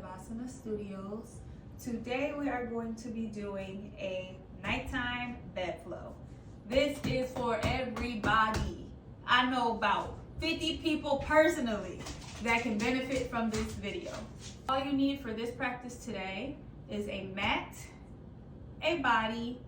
Shavasana Studios. Today we are going to be doing a nighttime bed flow. This is for everybody. I know about 50 people personally that can benefit from this video. All you need for this practice today is a mat, a body,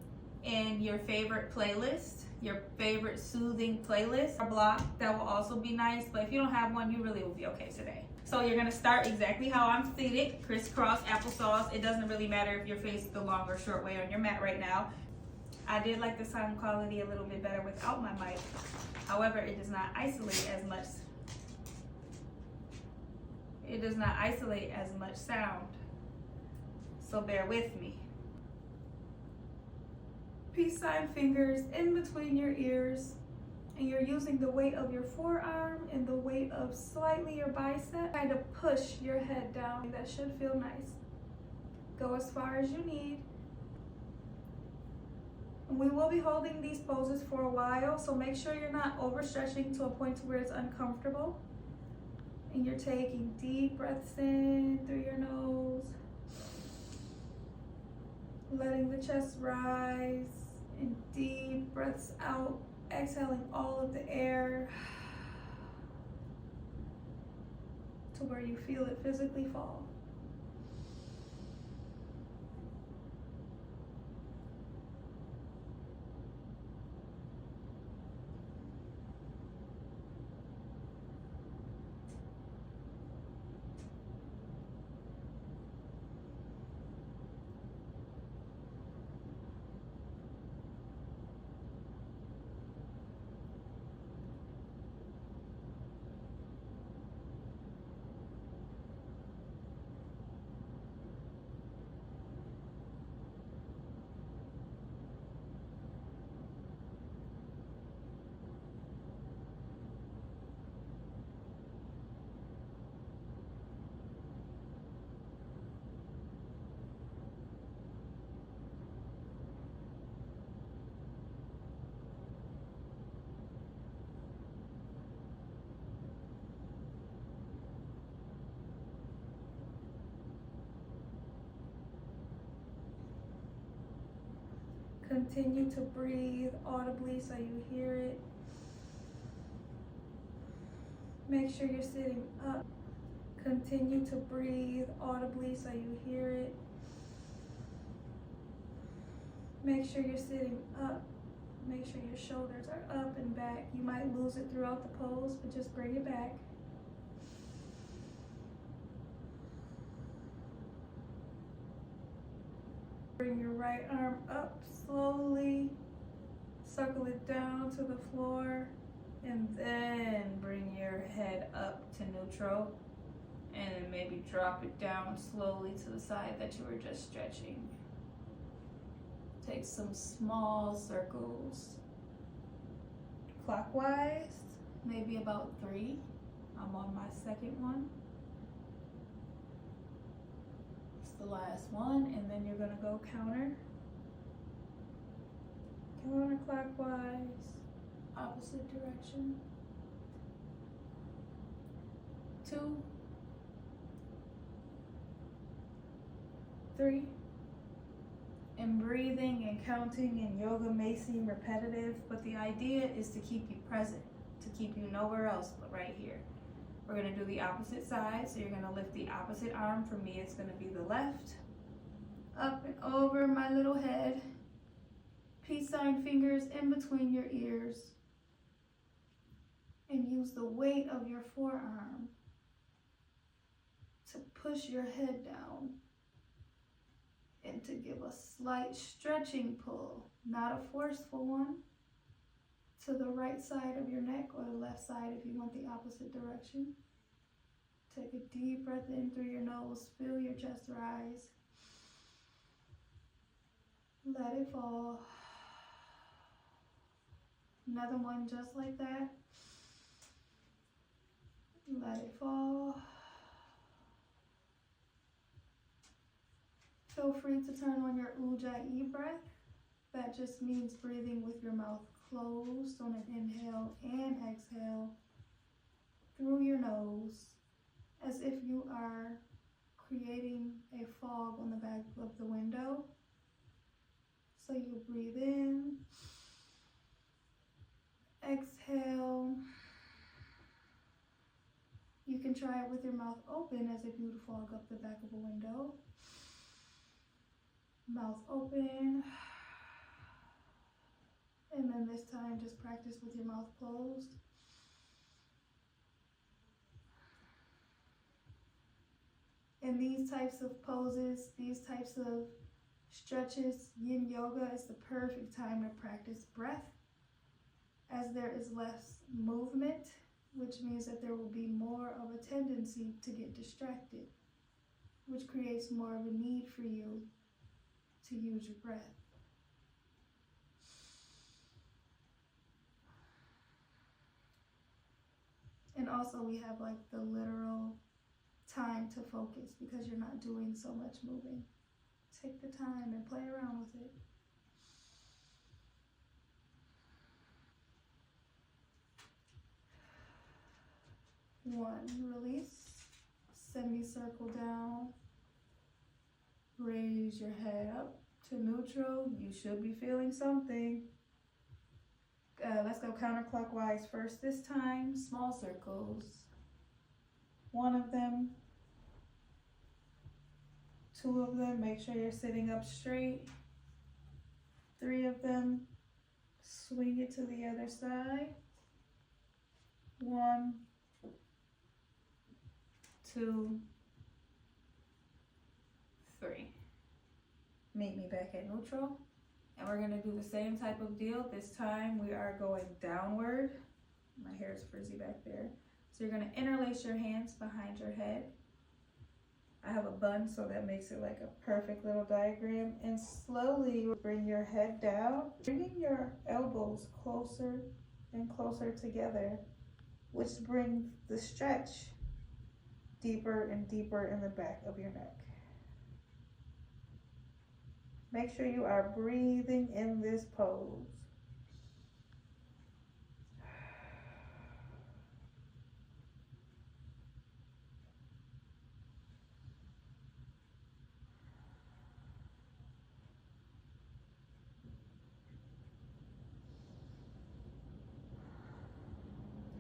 and your favorite playlist, your favorite soothing playlist. A block that will also be nice, but if you don't have one, you really will be okay today. So you're gonna start exactly how I'm seated, crisscross applesauce. It doesn't really matter if you're facing the long or short way on your mat right now. I did like the sound quality a little bit better without my mic. However, it does not isolate as much. It does not isolate as much sound. So bear with me. Peace sign fingers in between your ears, and you're using the weight of your forearm and the weight of slightly your bicep. Try to push your head down. That should feel nice. Go as far as you need. And we will be holding these poses for a while, so make sure you're not overstretching to a point where it's uncomfortable. And you're taking deep breaths in through your nose, letting the chest rise, and deep breaths out, exhaling all of the air to where you feel it physically fall. Continue to breathe audibly so you hear it. Make sure you're sitting up. Continue to breathe audibly so you hear it. Make sure you're sitting up. Make sure your shoulders are up and back. You might lose it throughout the pose, but just bring it back. Bring your right arm up slowly, circle it down to the floor, and then bring your head up to neutral, and then maybe drop it down slowly to the side that you were just stretching. Take some small circles clockwise, maybe about 3. I'm on my second one. The last one, and then you're gonna go counterclockwise, opposite direction. 2, 3, and breathing and counting in yoga may seem repetitive, but the idea is to keep you present, to keep you nowhere else but right here. We're gonna do the opposite side, so you're gonna lift the opposite arm. For me, it's gonna be the left. Up and over my little head. Peace sign fingers in between your ears. And use the weight of your forearm to push your head down and to give a slight stretching pull, not a forceful one, to the right side of your neck or the left side if you want the opposite direction. Take a deep breath in through your nose, feel your chest rise. Let it fall. Another one just like that. Let it fall. Feel free to turn on your Ujjayi breath. That just means breathing with your mouth closed on an inhale and exhale through your nose, as if you are creating a fog on the back of the window. So you breathe in, exhale. You can try it with your mouth open as if you would fog up the back of a window. Mouth open. And then this time just practice with your mouth closed. In these types of poses, these types of stretches, yin yoga is the perfect time to practice breath, as there is less movement, which means that there will be more of a tendency to get distracted, which creates more of a need for you to use your breath. And also we have like the literal time to focus because you're not doing so much moving. Take the time and play around with it. One, release, semicircle down, raise your head up to neutral. You should be feeling something. Let's go counterclockwise first this time. Small circles. One of them, two of them, make sure you're sitting up straight. Three of them, swing it to the other side. 1, 2, 3. Meet me back at neutral. And we're gonna do the same type of deal. This time we are going downward. My hair is frizzy back there. So you're gonna interlace your hands behind your head. I have a bun, so that makes it like a perfect little diagram. And slowly bring your head down, bringing your elbows closer and closer together, which brings the stretch deeper and deeper in the back of your neck. Make sure you are breathing in this pose.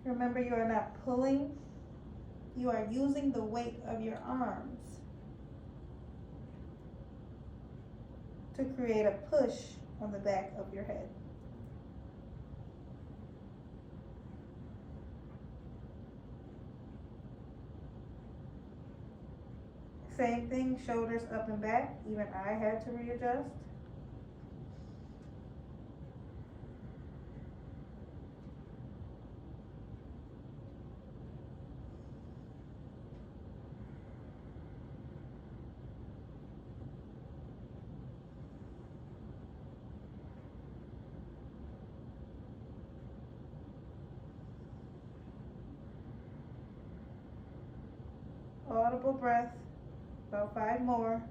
Remember, you are not pulling, you are using the weight of your arms to create a push on the back of your head. Same thing, shoulders up and back. Even I had to readjust. Audible breath, about 5 more.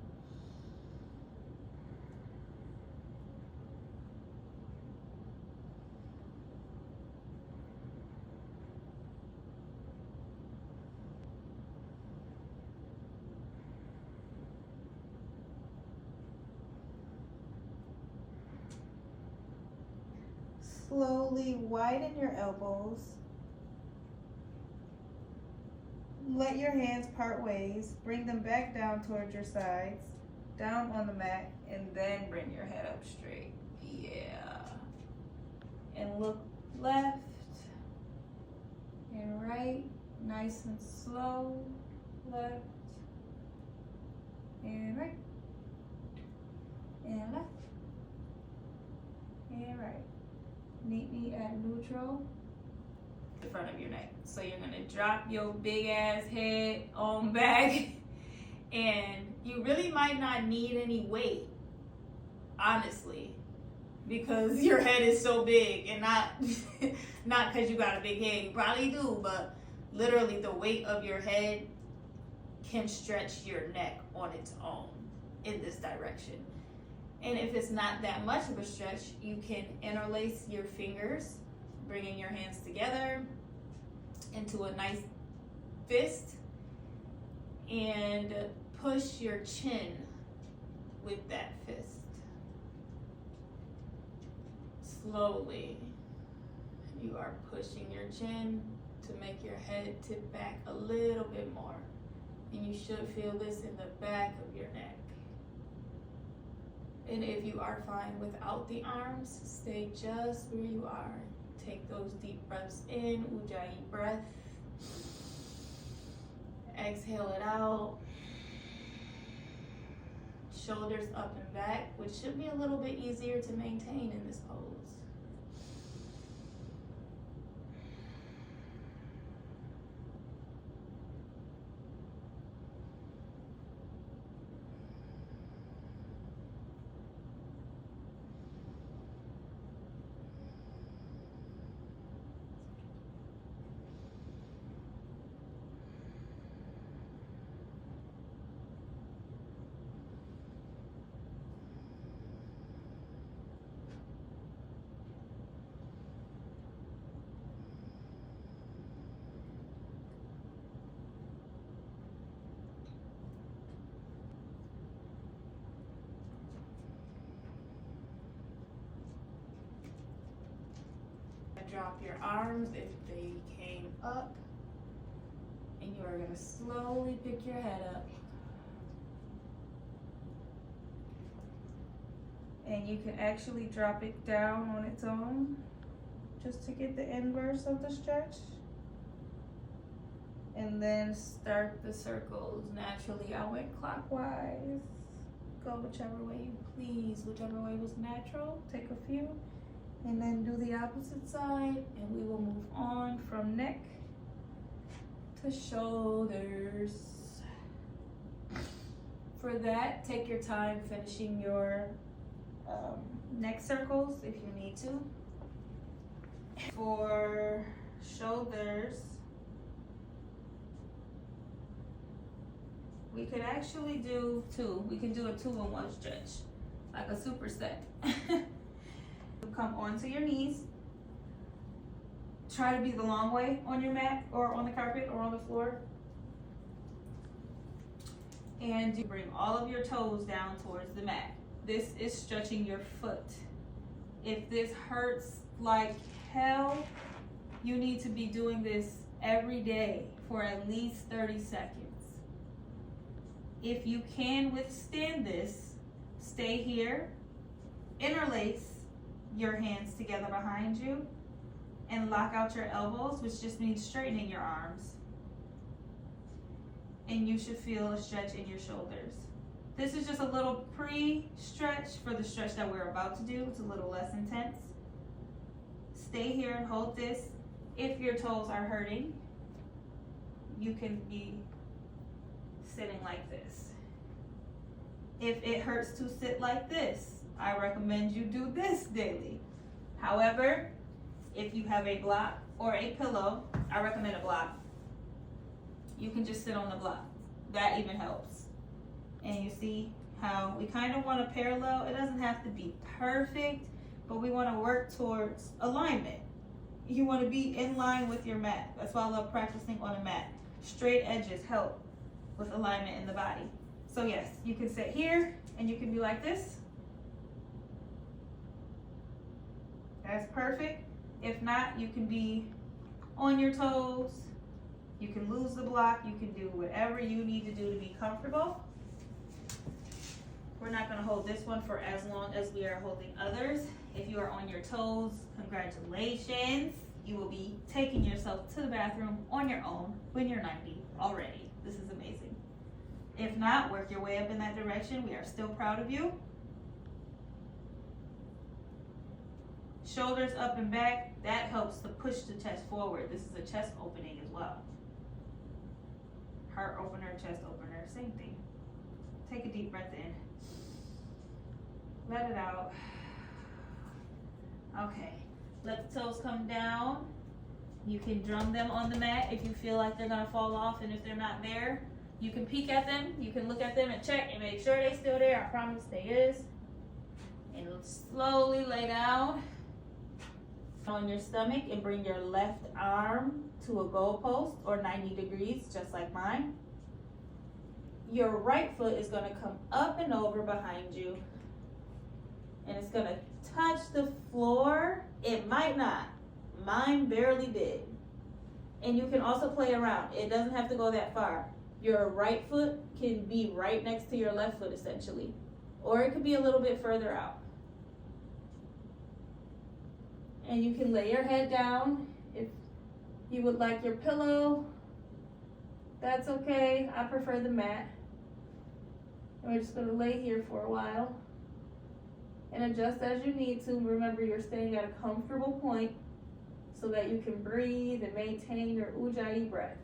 Slowly widen your elbows. Let your hands part ways. Bring them back down towards your sides, down on the mat, and then bring your head up straight. Yeah. And look left and right, nice and slow. Left and right, and left and right. Meet me at neutral. The front of your neck. So you're gonna drop your big ass head on back, and you really might not need any weight, honestly, because your head is so big, and not not because you got a big head. You probably do, but literally the weight of your head can stretch your neck on its own in this direction. And if it's not that much of a stretch, you can interlace your fingers, bringing your hands together into a nice fist, and push your chin with that fist. Slowly, you are pushing your chin to make your head tip back a little bit more. And you should feel this in the back of your neck. And if you are fine without the arms, stay just where you are. Take those deep breaths in, Ujjayi breath. Exhale it out. Shoulders up and back, which should be a little bit easier to maintain in this pose. Drop your arms if they came up, and you are going to slowly pick your head up. And you can actually drop it down on its own just to get the inverse of the stretch. And then start the circles naturally. I went clockwise. Go whichever way you please, whichever way was natural. Take a few. And then do the opposite side, and we will move on from neck to shoulders. For that, take your time finishing your neck circles if you need to. For shoulders, we could actually do two. We can do a 2-in-1 stretch, like a superset. Come onto your knees. Try to be the long way on your mat or on the carpet or on the floor. And you bring all of your toes down towards the mat. This is stretching your foot. If this hurts like hell, you need to be doing this every day for at least 30 seconds. If you can withstand this, stay here, interlace your hands together behind you, and lock out your elbows, which just means straightening your arms. And you should feel a stretch in your shoulders. This is just a little pre-stretch for the stretch that we're about to do. It's a little less intense. Stay here and hold this. If your toes are hurting, you can be sitting like this. If it hurts to sit like this, I recommend you do this daily. However, if you have a block or a pillow, I recommend a block. You can just sit on the block. That even helps. And you see how we kind of want to parallel. It doesn't have to be perfect, but we want to work towards alignment. You want to be in line with your mat. That's why I love practicing on a mat. Straight edges help with alignment in the body. So yes, you can sit here and you can be like this. That's perfect. If not, you can be on your toes. You can lose the block. You can do whatever you need to do to be comfortable. We're not going to hold this one for as long as we are holding others. If you are on your toes, congratulations. You will be taking yourself to the bathroom on your own when you're 90 already. This is amazing. If not, work your way up in that direction. We are still proud of you. Shoulders up and back, that helps to push the chest forward. This is a chest opening as well. Heart opener, chest opener, same thing. Take a deep breath in. Let it out. Okay, let the toes come down. You can drum them on the mat if you feel like they're gonna fall off, and if they're not there, you can peek at them. You can look at them and check and make sure they're still there. I promise they is. And slowly lay down on your stomach and bring your left arm to a goalpost or 90 degrees, just like mine. your right foot is going to come up and over behind you, and it's going to touch the floor. It might not. Mine barely did. And you can also play around. It doesn't have to go that far. Your right foot can be right next to your left foot essentially, or it could be a little bit further out. And you can lay your head down. If you would like your pillow, that's okay. I prefer the mat. And we're just going to lay here for a while and adjust as you need to. Remember, you're staying at a comfortable point so that you can breathe and maintain your ujjayi breath.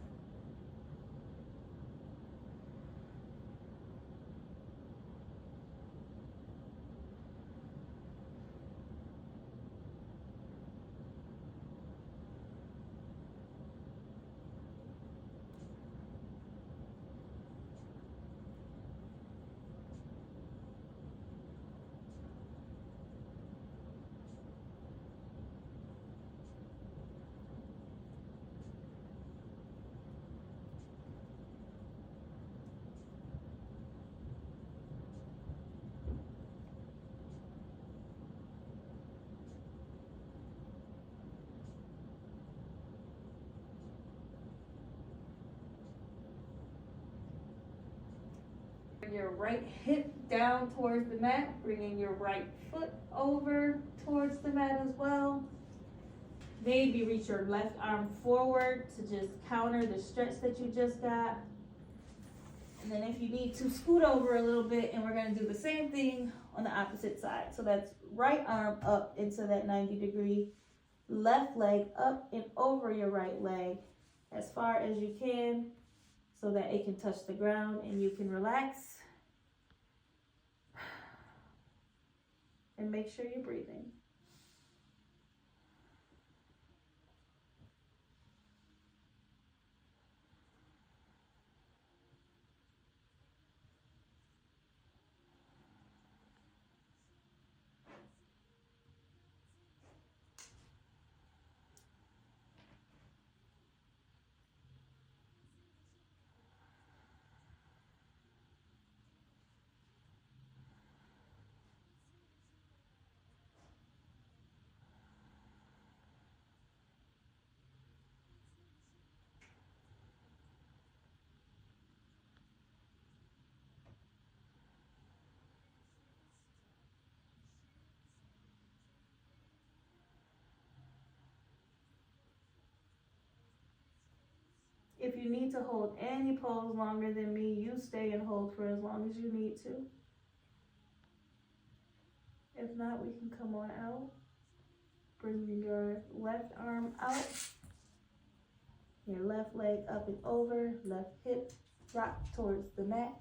Your right hip down towards the mat, bringing your right foot over towards the mat as well. Maybe reach your left arm forward to just counter the stretch that you just got. And then if you need to, scoot over a little bit, and we're going to do the same thing on the opposite side. So that's right arm up into that 90-degree, left leg up and over your right leg as far as you can so that it can touch the ground and you can relax. And make sure you're breathing. If you need to hold any pose longer than me, you stay and hold for as long as you need to. If not, we can come on out. Bring your left arm out. Your left leg up and over. Left hip drop towards the mat.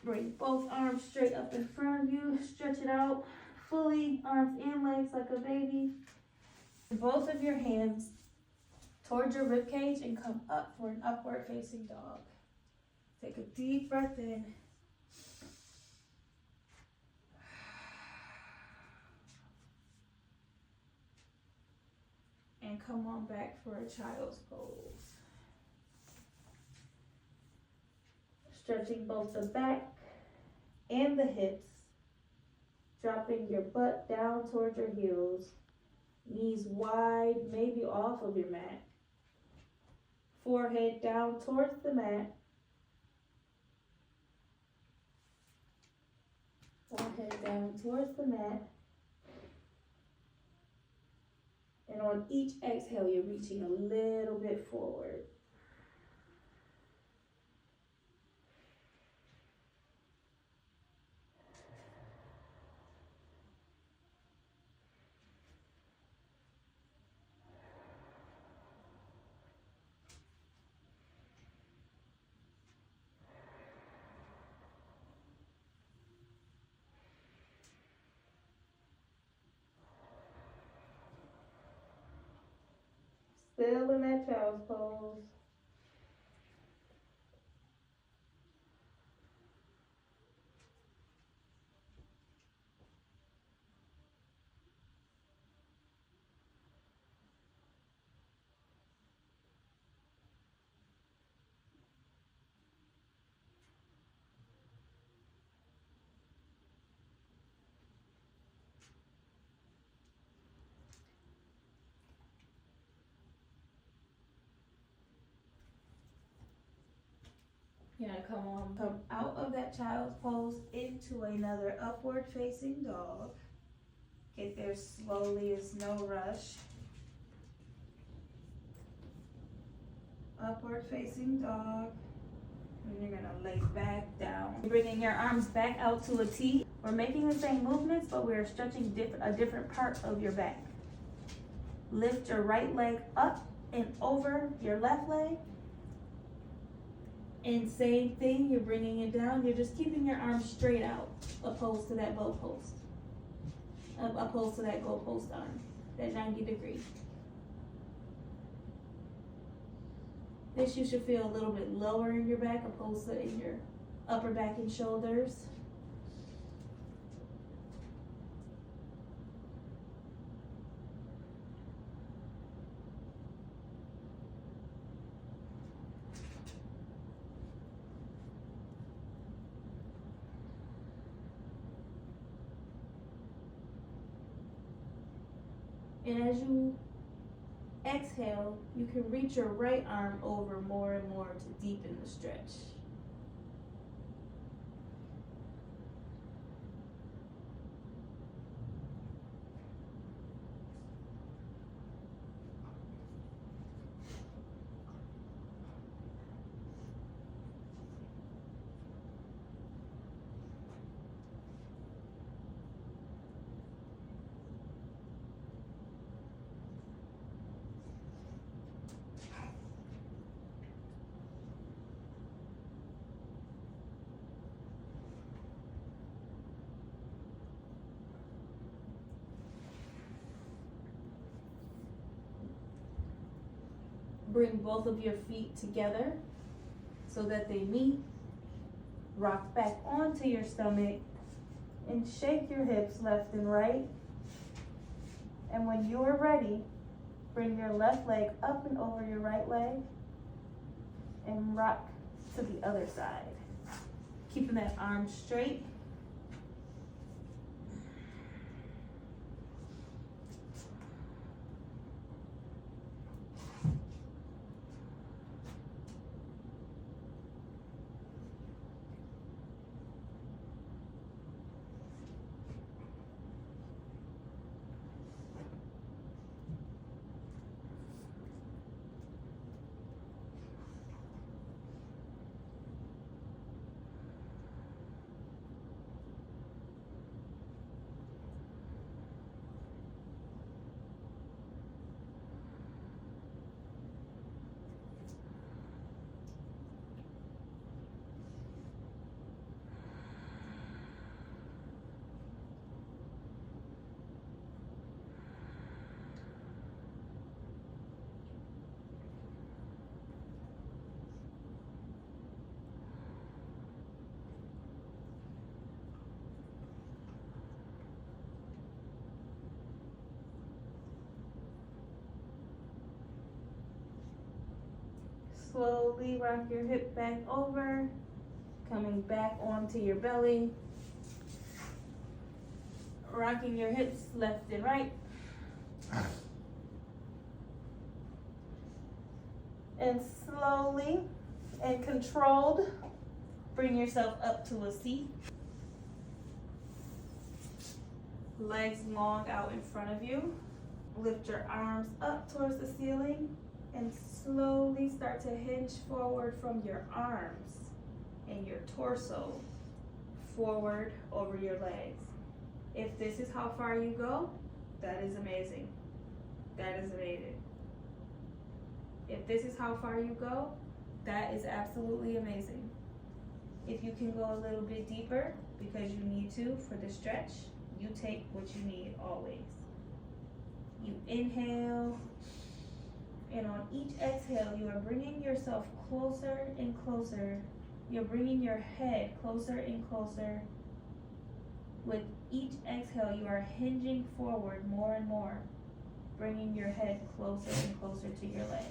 Bring both arms straight up in front of you. Stretch it out fully, arms and legs like a baby. Both of your hands towards your rib cage and come up for an upward facing dog. Take a deep breath in. And come on back for a child's pose. Stretching both the back and the hips. Dropping your butt down towards your heels. Knees wide, maybe off of your mat. Forehead down towards the mat. Forehead down towards the mat. And on each exhale, you're reaching a little bit forward. Still in that child's pose. You're gonna come out of that child's pose into another upward facing dog. Get there slowly, it's no rush. Upward facing dog. And you're gonna lay back down. Bringing your arms back out to a T. We're making the same movements, but we're stretching a different part of your back. Lift your right leg up and over your left leg. And same thing, you're bringing it down. You're just keeping your arms straight out, opposed to that low post. Opposed to that goal post arm, that 90 degree. This you should feel a little bit lower in your back opposed to in your upper back and shoulders. And as you exhale, you can reach your right arm over more and more to deepen the stretch. Bring both of your feet together so that they meet. Rock back onto your stomach and shake your hips left and right. And when you are ready, bring your left leg up and over your right leg and rock to the other side. Keeping that arm straight. Slowly rock your hip back over, coming back onto your belly. Rocking your hips left and right. And slowly and controlled, bring yourself up to a seat. Legs long out in front of you. Lift your arms up towards the ceiling and slowly start to hinge forward from your arms and your torso forward over your legs. If this is how far you go, that is amazing. That is amazing. If this is how far you go, that is absolutely amazing. If you can go a little bit deeper because you need to for the stretch, you take what you need always. You inhale, and on each exhale, you are bringing yourself closer and closer. You're bringing your head closer and closer. With each exhale, you are hinging forward more and more, bringing your head closer and closer to your legs.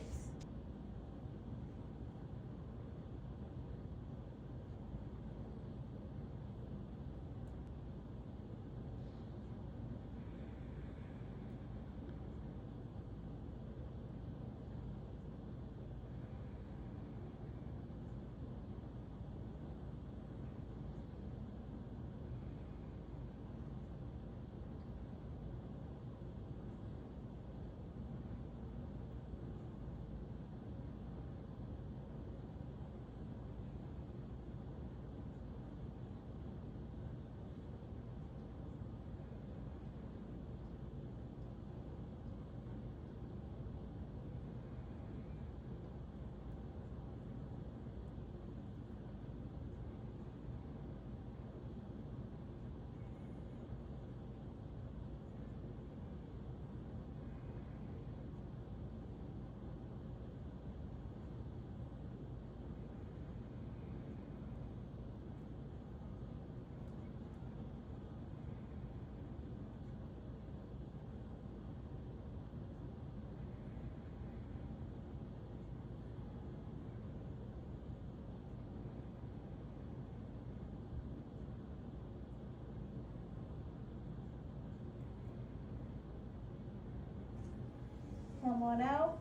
come on out.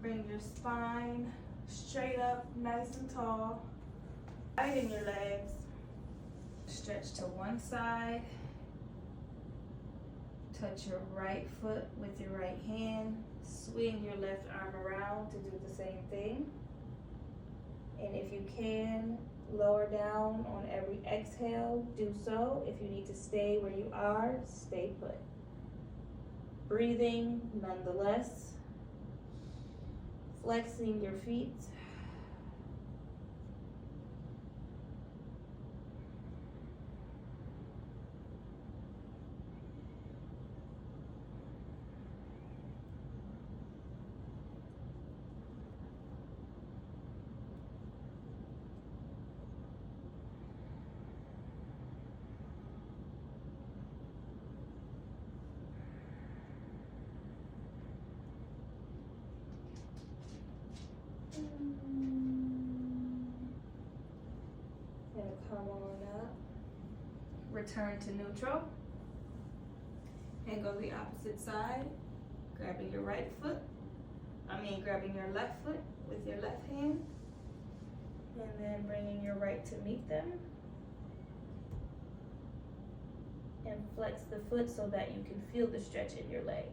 Bring your spine straight up, nice and tall. Widen your legs. Stretch to one side. Touch your right foot with your right hand. Swing your left arm around to do the same thing. And if you can, lower down on every exhale, do so. If you need to stay where you are, stay put. Breathing nonetheless. Flexing your feet. Gonna come on up. Return to neutral. And go the opposite side. Grabbing your grabbing your left foot with your left hand. And then bringing your right to meet them. And flex the foot so that you can feel the stretch in your leg.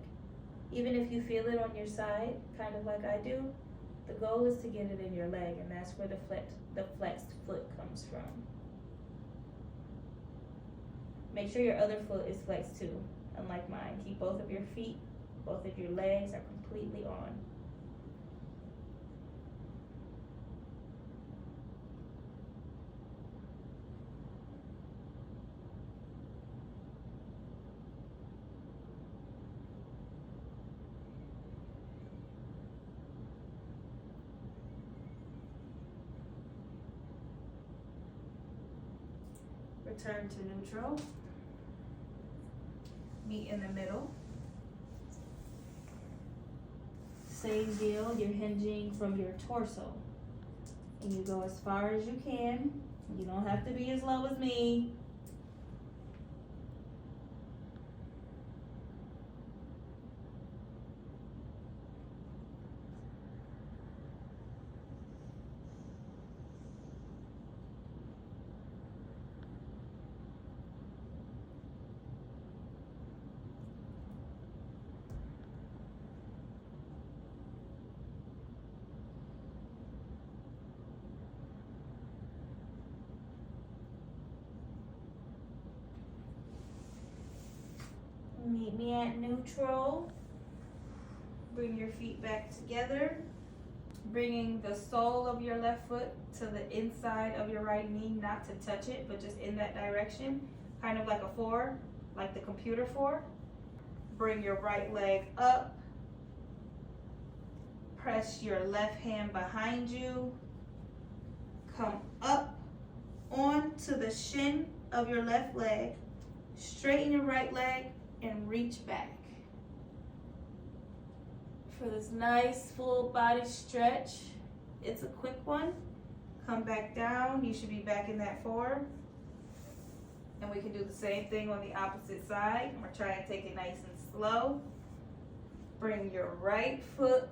Even if you feel it on your side, kind of like I do, the goal is to get it in your leg, and that's where the flexed foot comes from. Make sure your other foot is flexed too, unlike mine. Keep both of your feet, both of your legs are completely on. Return to neutral. Meet in the middle. Same deal, you're hinging from your torso. And you go as far as you can. You don't have to be as low as me. Meet me at neutral. Bring your feet back together. Bringing the sole of your left foot to the inside of your right knee, not to touch it, but just in that direction. Kind of like a 4, like the computer 4. Bring your right leg up. Press your left hand behind you. Come up onto the shin of your left leg. Straighten your right leg and reach back. For this nice full body stretch, it's a quick one. Come back down, you should be back in that 4. And we can do the same thing on the opposite side. I'm gonna try and take it nice and slow. Bring your right foot,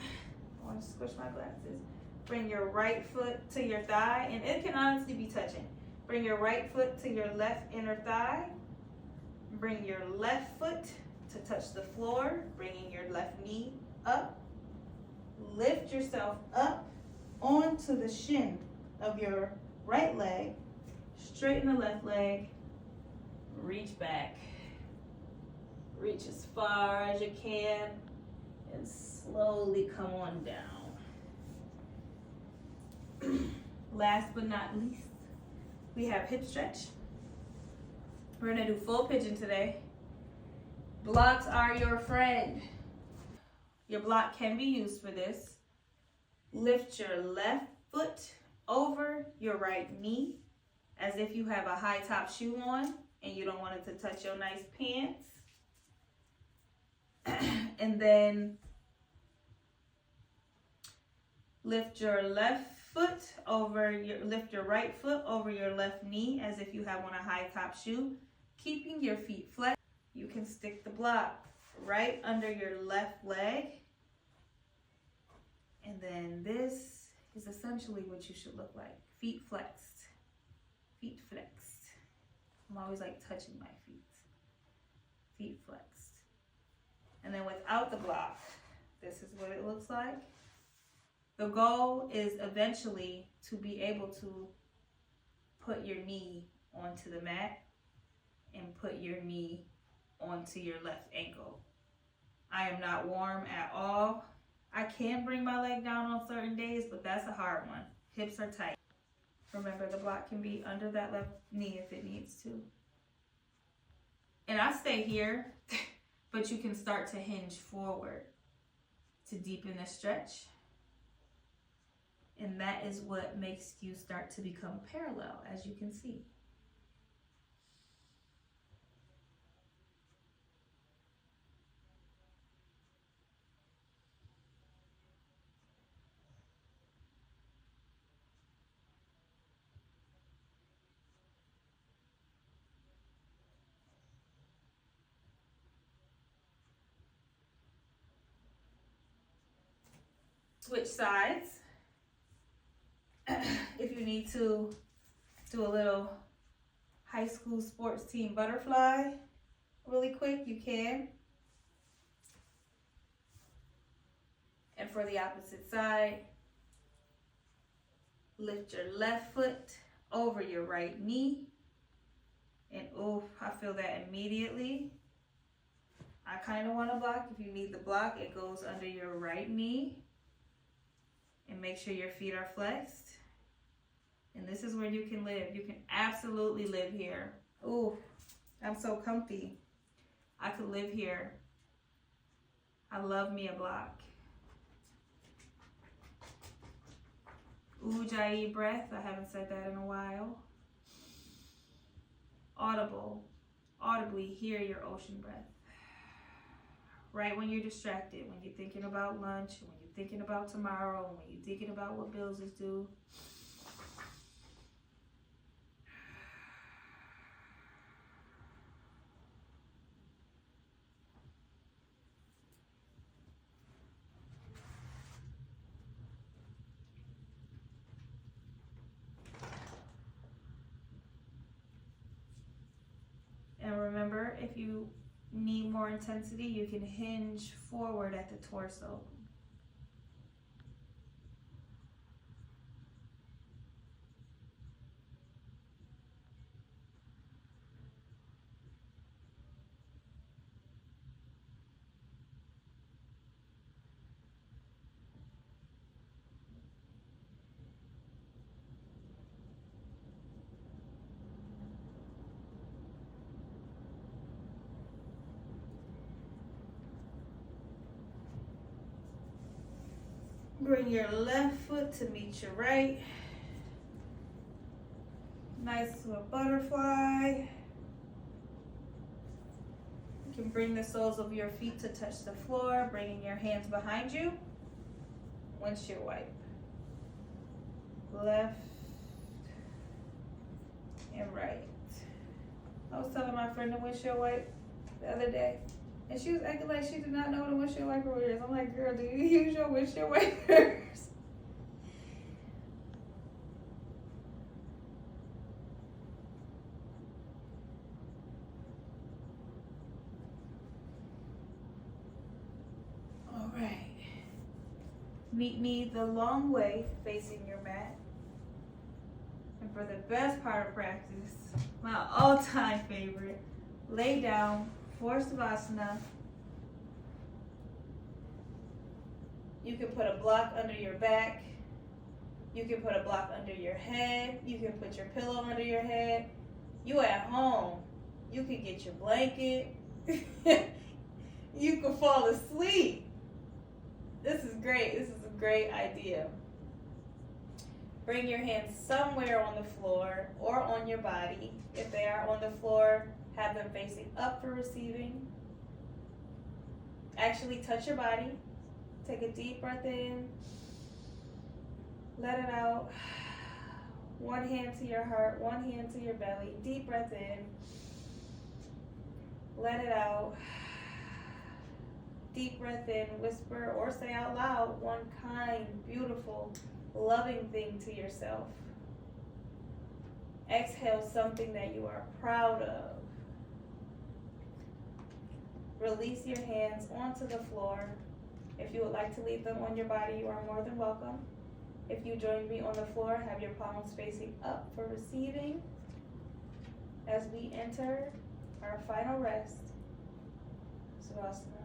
I wanna squish my glasses. Bring your right foot to your thigh, and it can honestly be touching. Bring your right foot to your left inner thigh. Bring your left foot to touch the floor, bringing your left knee up. Lift yourself up onto the shin of your right leg. Straighten the left leg. Reach back. Reach as far as you can and slowly come on down. Last but not least, we have hip stretch. We're gonna do full pigeon today. Blocks are your friend. Your block can be used for this. Lift your left foot over your right knee as if you have a high top shoe on and you don't want it to touch your nice pants. And then lift your right foot over your left knee as if you have on a high top shoe, keeping your feet flat. You can stick the block right under your left leg. And then this is essentially what you should look like. Feet flexed. Feet flexed. I'm always like touching my feet. Feet flexed. And then without the block, this is what it looks like. The goal is eventually to be able to put your knee onto the mat and put your knee onto your left ankle. I am not warm at all. I can bring my leg down on certain days, but that's a hard one. Hips are tight. Remember, the block can be under that left knee if it needs to. And I stay here, but you can start to hinge forward to deepen the stretch. And that is what makes you start to become parallel, as you can see. Switch sides. If you need to do a little high school sports team butterfly really quick, you can. And for the opposite side, lift your left foot over your right knee. And oof, I feel that immediately. I kind of want to block. If you need the block, it goes under your right knee. And make sure your feet are flexed. And this is where you can live. You can absolutely live here. Ooh, I'm so comfy. I could live here. I love me a block. Ujjayi breath. I haven't said that in a while. Audibly hear your ocean breath. Right when you're distracted, when you're thinking about lunch, when you're thinking about tomorrow, when you're thinking about what bills is due. And remember, if you need more intensity, you can hinge forward at the torso. Bring your left foot to meet your right. Nice little butterfly. You can bring the soles of your feet to touch the floor, bringing your hands behind you. Windshield wipe. Left and right. I was telling my friend the windshield wipe the other day, and she was acting like she did not know what a windshield wiper is. I'm like, girl, do you use your windshield wipers? All right. Meet me the long way facing your mat. And for the best part of practice, my all-time favorite, lay down for Savasana. You can put a block under your back. You can put a block under your head. You can put your pillow under your head. You at home. You can get your blanket. You can fall asleep. This is great. This is a great idea. Bring your hands somewhere on the floor or on your body. If they are on the floor, have them facing up for receiving. Actually touch your body. Take a deep breath in. Let it out. One hand to your heart, one hand to your belly. Deep breath in. Let it out. Deep breath in, whisper or say out loud one kind, beautiful, loving thing to yourself. Exhale something that you are proud of. Release your hands onto the floor. If you would like to leave them on your body, you are more than welcome. If you join me on the floor, have your palms facing up for receiving as we enter our final rest, Savasana.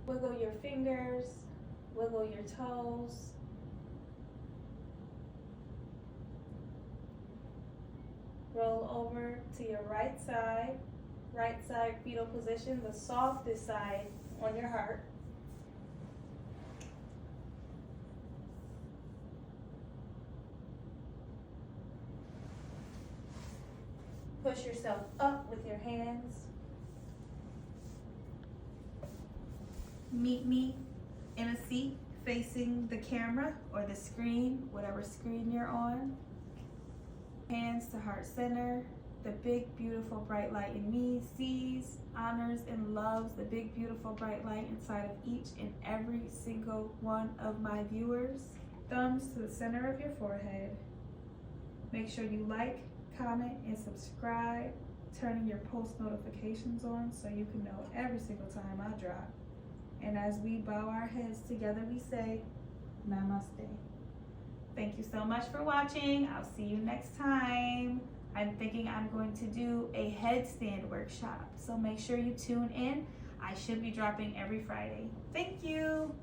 Wiggle your fingers, wiggle your toes. Roll over to your right side fetal position, the softest side on your heart. Push yourself up with your hands. Meet me in a seat facing the camera or the screen, whatever screen you're on. Hands to heart center. The big, beautiful, bright light in me sees, honors, and loves the big, beautiful, bright light inside of each and every single one of my viewers. Thumbs to the center of your forehead. Make sure you like, comment, and subscribe. Turning your post notifications on so you can know every single time I drop. And as we bow our heads together, we say, Namaste. Thank you so much for watching. I'll see you next time. I'm thinking I'm going to do a headstand workshop, so make sure you tune in. I should be dropping every Friday. Thank you.